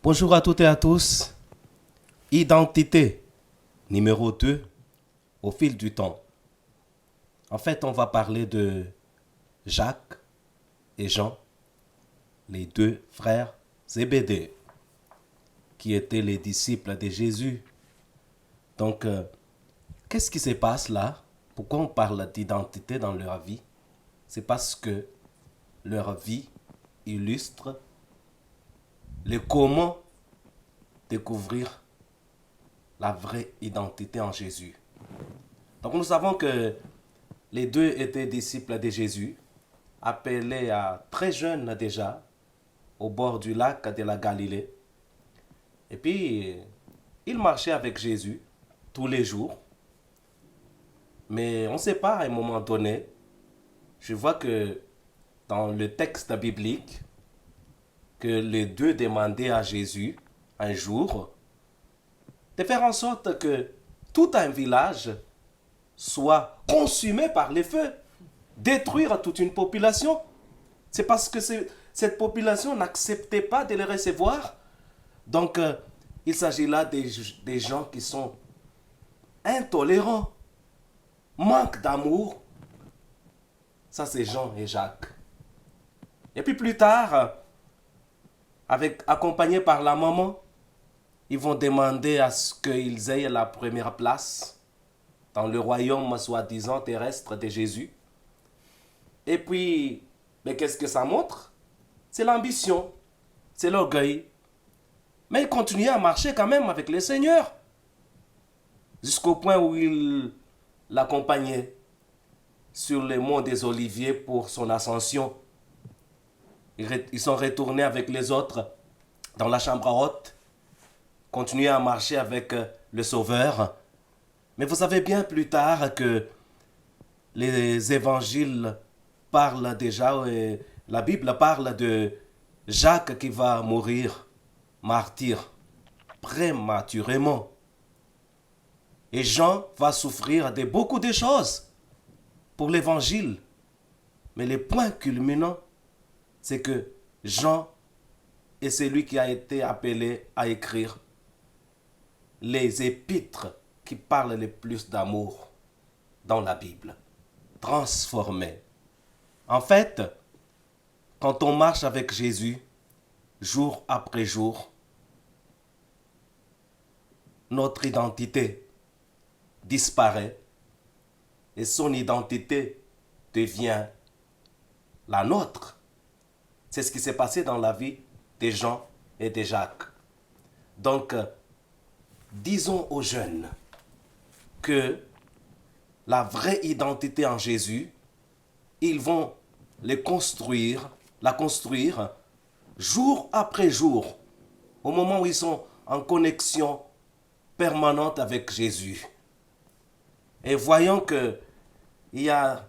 Bonjour à toutes et à tous. Identité numéro 2 au fil du temps. En fait, on va parler de Jacques et Jean, les deux frères Zébédée, qui étaient les disciples de Jésus. Donc, qu'est-ce qui se passe là? Pourquoi on parle d'identité dans leur vie? C'est parce que leur vie illustre le comment découvrir la vraie identité en Jésus. Donc nous savons que les deux étaient disciples de Jésus, appelés à très jeunes déjà, au bord du lac de la Galilée. Et puis, ils marchaient avec Jésus tous les jours. Mais on ne sait pas, à un moment donné, je vois que dans le texte biblique, que les deux demandaient à Jésus un jour de faire en sorte que tout un village soit consumé par les feux, détruire toute une population. C'est parce que cette population n'acceptait pas de les recevoir. Donc, il s'agit là des gens qui sont intolérants, manquent d'amour. Ça, c'est Jean et Jacques. Et puis plus tard, accompagnés par la maman, ils vont demander à ce qu'ils aient la première place dans le royaume soi-disant terrestre de Jésus. Et puis, mais qu'est-ce que ça montre? C'est l'ambition, c'est l'orgueil. Mais ils continuaient à marcher quand même avec le Seigneur, jusqu'au point où ils l'accompagnaient sur le mont des Oliviers pour son ascension. Ils sont retournés avec les autres dans la chambre haute, continuaient à marcher avec le Sauveur. Mais vous savez bien plus tard que les évangiles parlent déjà, et la Bible parle de Jacques qui va mourir martyr prématurément. Et Jean va souffrir de beaucoup de choses pour l'évangile. Mais le point culminant, c'est que Jean est celui qui a été appelé à écrire les épîtres qui parlent le plus d'amour dans la Bible. Transformé. En fait, quand on marche avec Jésus, jour après jour, notre identité disparaît et son identité devient la nôtre. C'est ce qui s'est passé dans la vie de Jean et de Jacques. Donc, disons aux jeunes que la vraie identité en Jésus, ils vont la construire jour après jour, au moment où ils sont en connexion permanente avec Jésus. Et voyons que il y a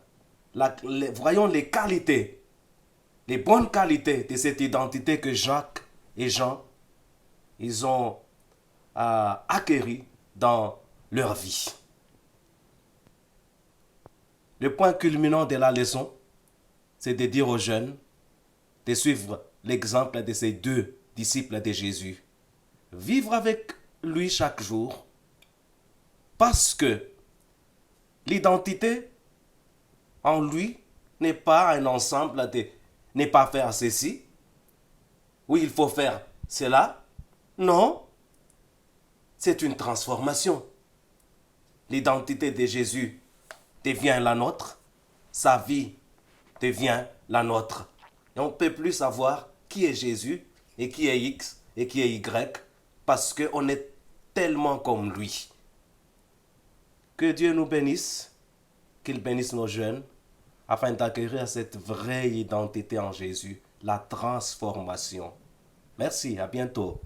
voyons les qualités, les bonnes qualités de cette identité que Jacques et Jean, ils ont acquéries dans leur vie. Le point culminant de la leçon, c'est de dire aux jeunes de suivre l'exemple de ces deux disciples de Jésus. Vivre avec lui chaque jour, parce que l'identité en lui n'est pas un ensemble de n'est pas faire ceci, oui il faut faire cela, non, c'est une transformation. L'identité de Jésus devient la nôtre, sa vie devient la nôtre. Et on ne peut plus savoir qui est Jésus et qui est X et qui est Y parce qu'on est tellement comme lui. Que Dieu nous bénisse, qu'il bénisse nos jeunes afin d'acquérir cette vraie identité en Jésus, la transformation. Merci, à bientôt.